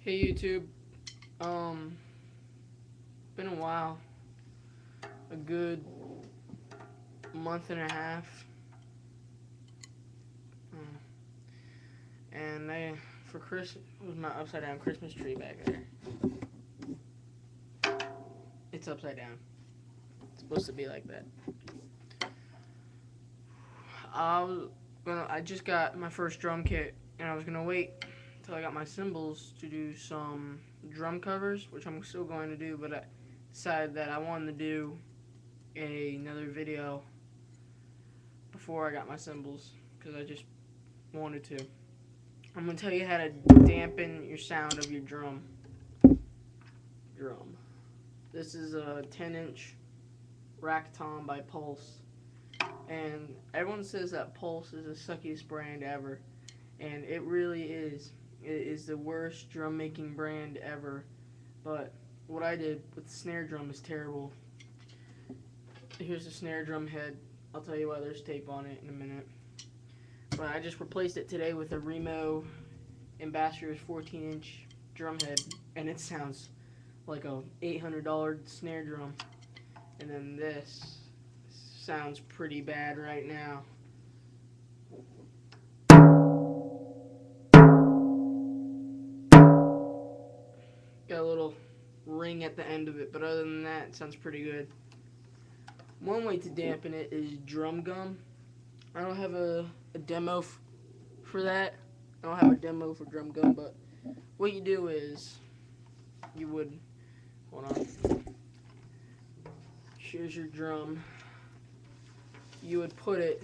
Hey YouTube, been a while, a good month and a half, and for Chris, it was my upside down Christmas tree back there. It's upside down. It's supposed to be like that. I just got my first drum kit, and I was gonna wait until I got my cymbals to do some drum covers, which I'm still going to do, but I decided that I wanted to do another video before I got my cymbals because I just wanted to. I'm gonna tell you how to dampen your sound of your drum. This is a 10-inch rack tom by Pulse, and everyone says that Pulse is the suckiest brand ever, and it really is. It is the worst drum making brand ever. But what I did with the snare drum is terrible. Here's the snare drum head. I'll tell you why there's tape on it in a minute. But I just replaced it today with a Remo Ambassador's 14-inch drum head, and it sounds like a $800 snare drum. And then this sounds pretty bad right now. Got a little ring at the end of it, but other than that, it sounds pretty good. One way to dampen it is drum gum. I don't have a demo for that. I don't have a demo for drum gum, but what you do is you would, hold on, here's your drum. You would put it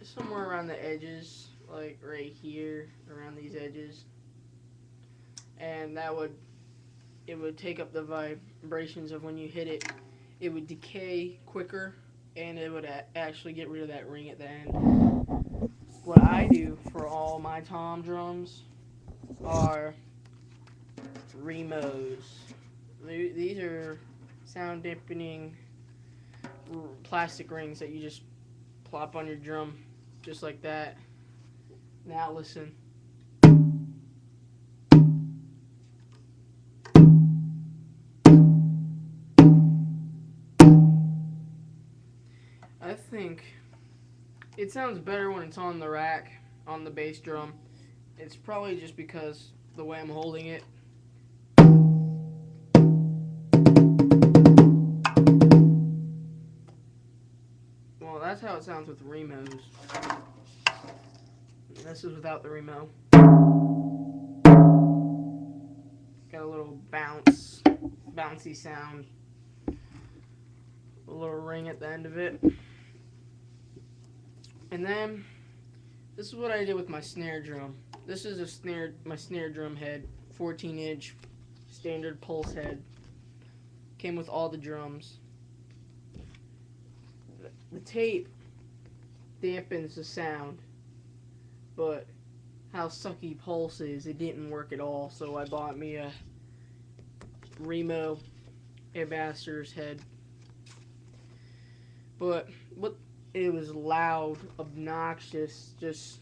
somewhere around the edges, like right here, around these edges, and it would take up the vibrations of when you hit it. It would decay quicker, and it would actually get rid of that ring at the end. What I do for all my tom drums are Remos. These are sound dampening plastic rings that you just plop on your drum, just like that. Now listen. I think it sounds better when it's on the rack, on the bass drum. It's probably just because the way I'm holding it. Well, that's how it sounds with Remos. This is without the Remo. Got a little bouncy sound. A little ring at the end of it. And then, this is what I did with my snare drum. This is my snare drum head, 14-inch standard Pulse head. Came with all the drums. The tape dampens the sound, but how sucky Pulse is, it didn't work at all. So I bought me a Remo Ambassador's head. But it was loud, obnoxious, just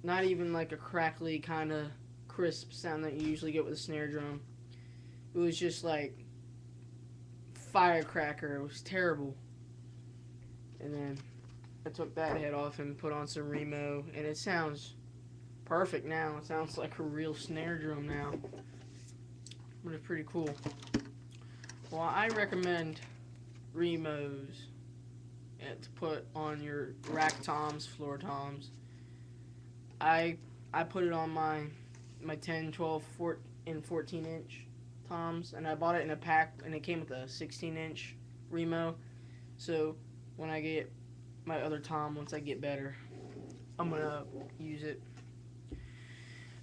not even like a crackly kind of crisp sound that you usually get with a snare drum. It was just like firecracker. It was terrible. And then I took that head off and put on some Remo, and it sounds perfect now. It sounds like a real snare drum now. But it's pretty cool. Well, I recommend Remos to put on your rack toms, floor toms. I put it on my 10, 12, and 14-inch toms, and I bought it in a pack, and it came with a 16-inch Remo. So when I get my other tom, once I get better, I'm gonna use it.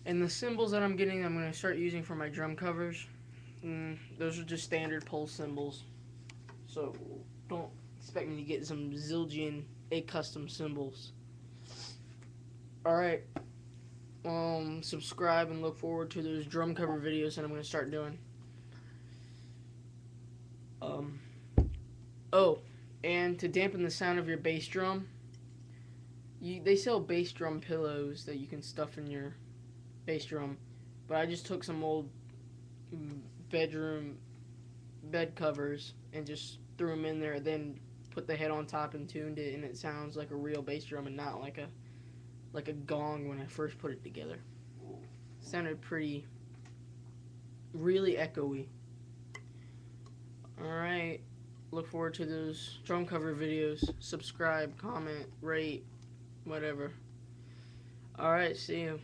And the cymbals that I'm getting, I'm gonna start using for my drum covers. Those are just standard Pulse cymbals. So don't expect me to get some zillion custom cymbals. Alright. Subscribe and look forward to those drum cover videos that I'm going to start doing. Oh, and to dampen the sound of your bass drum, they sell bass drum pillows that you can stuff in your bass drum. But I just took some old bedroom bed covers and just threw them in there, then put the head on top and tuned it, and it sounds like a real bass drum and not like a gong when I first put it together. Sounded really echoey. Alright, look forward to those drum cover videos. Subscribe, comment, rate, whatever. Alright, see you.